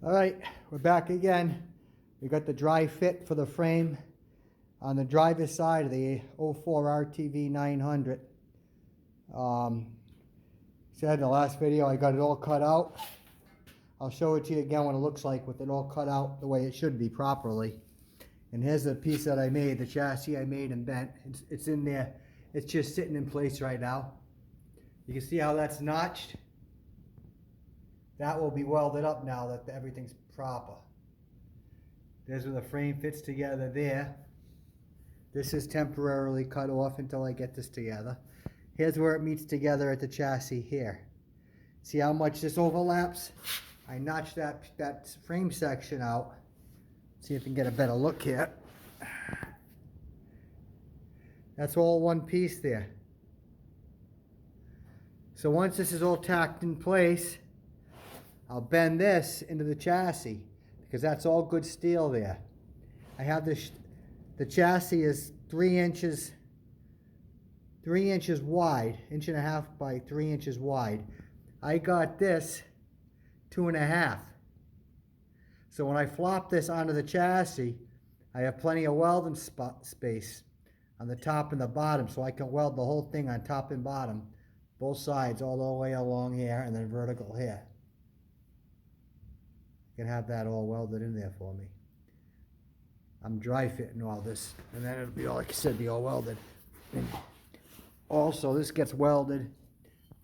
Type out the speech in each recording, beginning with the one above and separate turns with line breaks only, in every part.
All right, we're back again. We got the dry fit for the frame on the driver's side of the 04 RTV 900. Said in the last video I got it all cut out. I'll show it to you again what it looks like with it all cut out the way it should be properly. And here's the piece that I made, the chassis I made and bent. It's in there. It's just sitting in place right now. You can see how that's notched. That will be welded up now that everything's proper. There's where the frame fits together there. This is temporarily cut off until I get this together. Here's where it meets together at the chassis here. See how much this overlaps? I notched that frame section out. See if I can get a better look here. That's all one piece there. So once this is all tacked in place, I'll bend this into the chassis because that's all good steel there. I have this, the chassis is 3 inches wide, 1.5 by 3 inches wide. I got this 2.5. So when I flop this onto the chassis, I have plenty of welding space on the top and the bottom, so I can weld the whole thing on top and bottom, both sides, all the way along here and then vertical here. You can have that all welded in there for me. I'm dry fitting all this, and then it'll be all, like I said, be all welded. And also, this gets welded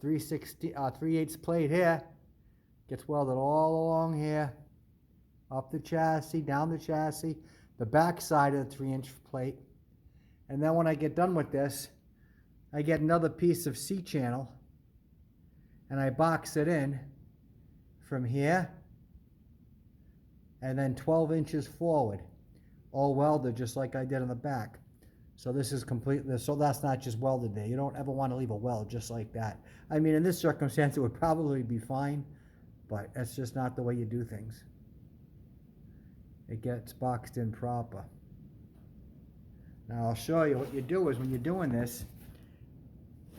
3/8 plate here, gets welded all along here, up the chassis, down the chassis, the back side of the 3-inch plate. And then when I get done with this, I get another piece of C-channel, and I box it in from here, and then 12 inches forward, all welded just like I did on the back. So this is completely, so that's not just welded there. You don't ever want to leave a weld just like that. I mean, in this circumstance, it would probably be fine, but that's just not the way you do things. It gets boxed in proper. Now I'll show you what you do is when you're doing this,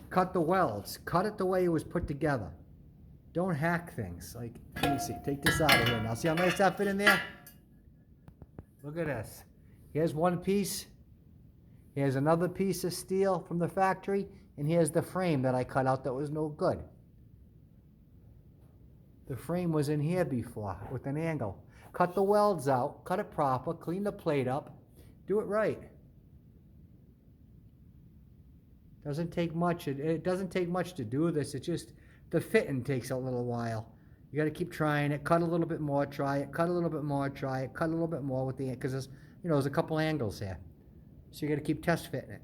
cut the welds. Cut it the way it was put together. Don't hack things. Like, let me see, take this out of here. Now see how nice that fit in there? Look at this. Here's one piece. Here's another piece of steel from the factory. And here's the frame that I cut out that was no good. The frame was in here before with an angle. Cut the welds out, cut it proper, clean the plate up, do it right. Doesn't take much. It doesn't take much to do this. It just, the fitting takes a little while. You got to keep trying it. Cut a little bit more, try it. Cut a little bit more, try it. Cut a little bit more with the, because there's, there's a couple angles here. So you got to keep test fitting it.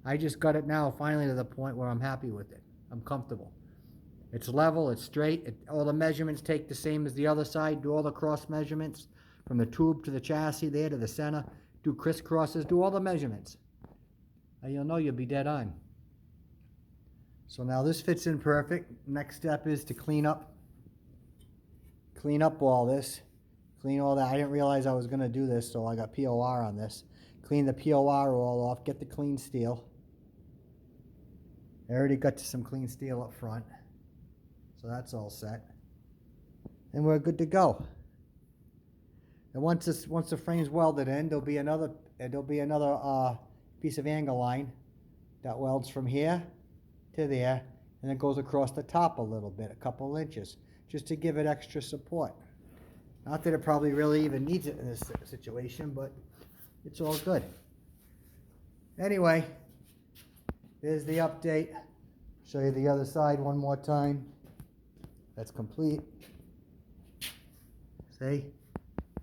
I just got it now finally to the point where I'm happy with it. I'm comfortable. It's level, it's straight. All the measurements take the same as the other side. Do all the cross measurements from the tube to the chassis there to the center. Do crisscrosses, do all the measurements. And you'll know you'll be dead on. So now this fits in perfect. Next step is to clean up all this. Clean all that. I didn't realize I was going to do this, so I got POR on this. Clean the POR all off. Get the clean steel. I already got some clean steel up front. So that's all set. And we're good to go. And once the frame's welded in, there'll be another piece of angle line that welds from here to there, and it goes across the top a little bit, a couple inches, just to give it extra support. Not that it probably really even needs it in this situation, but it's all good. Anyway, there's the update. Show you the other side one more time. That's complete. See?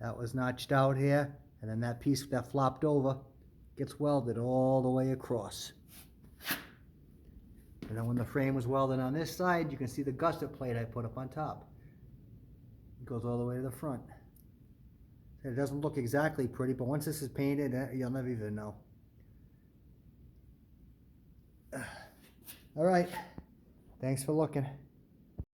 That was notched out here, and then that piece that flopped over gets welded all the way across. And then when the frame was welded on this side, you can see the gusset plate I put up on top. It goes all the way to the front. It doesn't look exactly pretty, but once this is painted, you'll never even know. All right. Thanks for looking.